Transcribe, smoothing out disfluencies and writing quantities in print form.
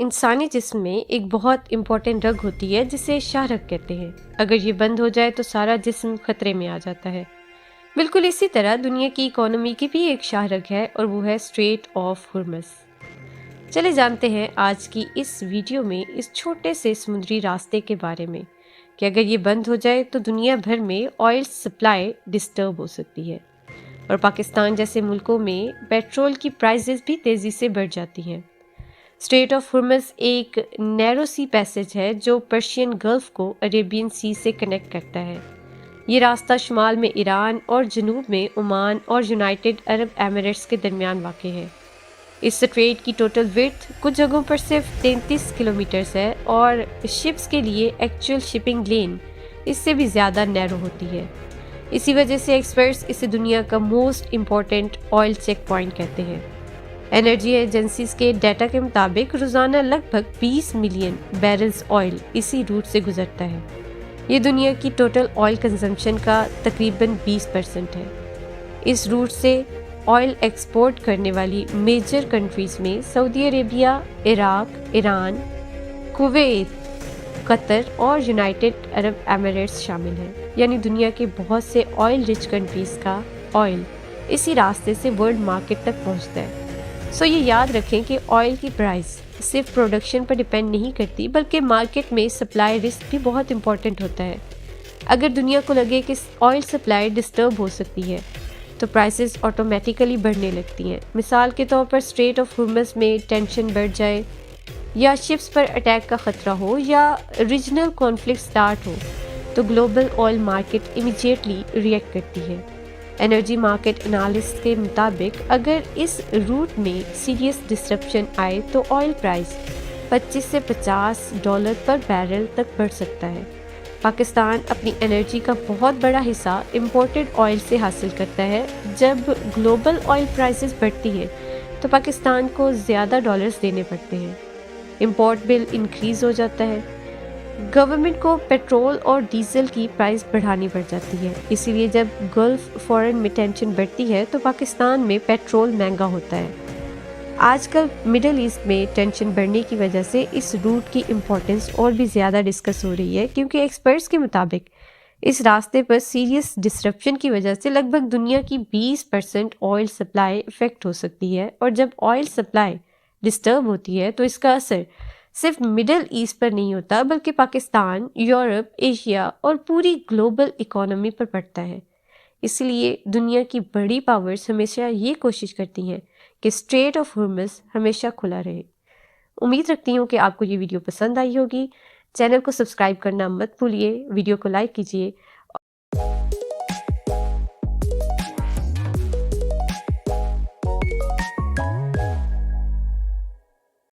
انسانی جسم میں ایک بہت امپورٹنٹ رگ ہوتی ہے جسے شاہ رگ کہتے ہیں۔ اگر یہ بند ہو جائے تو سارا جسم خطرے میں آ جاتا ہے۔ بالکل اسی طرح دنیا کی اکانومی کی بھی ایک شاہ رگ ہے اور وہ ہے اسٹریٹ آف ہرمز۔ چلے جانتے ہیں آج کی اس ویڈیو میں اس چھوٹے سے سمندری راستے کے بارے میں کہ اگر یہ بند ہو جائے تو دنیا بھر میں آئل سپلائی ڈسٹرب ہو سکتی ہے اور پاکستان جیسے ملکوں میں پیٹرول کی پرائسز بھی تیزی سے بڑھ جاتی ہیں۔ اسٹریٹ آف ہرمز ایک نیرو سی پیسج ہے جو پرشین گلف کو عریبین سی سے کنیکٹ کرتا ہے۔ یہ راستہ شمال میں ایران اور جنوب میں عمان اور یونائٹڈ عرب ایمریٹس کے درمیان واقع ہے۔ اس اسٹریٹ کی ٹوٹل وڈتھ کچھ جگہوں پر صرف 33 کلومیٹرز ہے اور شپس کے لیے ایکچوئل شپنگ لین اس سے بھی زیادہ نیرو ہوتی ہے۔ اسی وجہ سے ایکسپرٹس اسے دنیا کا most important oil check point کہتے ہیں۔ انرجی ایجنسیز کے ڈیٹا کے مطابق روزانہ لگ بھگ 20 ملین بیرلز آئل اسی روٹ سے گزرتا ہے۔ یہ دنیا کی ٹوٹل آئل کنزمپشن کا تقریباً 20% ہے۔ اس روٹ سے آئل ایکسپورٹ کرنے والی میجر کنٹریز میں سعودی عربیہ، عراق، ایران، کویت، قطر اور یونائٹڈ عرب ایمریٹس شامل ہیں۔ یعنی دنیا کے بہت سے آئل رچ کنٹریز کا آئل اسی راستے سے ورلڈ مارکیٹ تک پہنچتا ہے۔ یہ یاد رکھیں کہ آئل کی پرائس صرف پروڈکشن پر ڈیپینڈ نہیں کرتی بلکہ مارکیٹ میں سپلائی رسک بھی بہت امپورٹنٹ ہوتا ہے۔ اگر دنیا کو لگے کہ آئل سپلائی ڈسٹرب ہو سکتی ہے تو پرائسز آٹومیٹیکلی بڑھنے لگتی ہیں۔ مثال کے طور پر اسٹریٹ آف ہرمز میں ٹینشن بڑھ جائے یا شپس پر اٹیک کا خطرہ ہو یا ریجنل کانفلکٹ سٹارٹ ہو تو global oil market immediately react کرتی ہے۔ انرجی مارکیٹ انالسٹ کے مطابق اگر اس روٹ میں سیریس ڈسرپشن آئے تو آئل پرائس $25 سے $50 پر بیرل تک بڑھ سکتا ہے۔ پاکستان اپنی انرجی کا بہت بڑا حصہ امپورٹڈ آئل سے حاصل کرتا ہے۔ جب گلوبل آئل پرائسز بڑھتی ہیں تو پاکستان کو زیادہ ڈالرز دینے پڑتے ہیں، امپورٹ بل انکریز ہو جاتا ہے، گورنمنٹ کو پیٹرول اور ڈیزل کی پرائس بڑھانی پڑ جاتی ہے۔ اسی لیے جب گلف فورن میں ٹینشن بڑھتی ہے تو پاکستان میں پیٹرول مہنگا ہوتا ہے۔ آج کل مڈل ایسٹ میں ٹینشن بڑھنے کی وجہ سے اس روٹ کی امپورٹنس اور بھی زیادہ ڈسکس ہو رہی ہے، کیونکہ ایکسپرٹس کے مطابق اس راستے پر سیریس ڈسرپشن کی وجہ سے لگ بھگ دنیا کی 20% آئل سپلائی افیکٹ ہو سکتی ہے، اور جب آئل سپلائی ڈسٹرب ہوتی ہے تو اس کا اثر صرف مڈل ایسٹ پر نہیں ہوتا بلکہ پاکستان، یورپ، ایشیا اور پوری گلوبل اکانومی پر پڑتا ہے۔ اس لیے دنیا کی بڑی پاورز ہمیشہ یہ کوشش کرتی ہیں کہ اسٹریٹ آف ہرمز ہمیشہ کھلا رہے۔ امید رکھتی ہوں کہ آپ کو یہ ویڈیو پسند آئی ہوگی۔ چینل کو سبسکرائب کرنا مت بھولیے، ویڈیو کو لائک کیجیے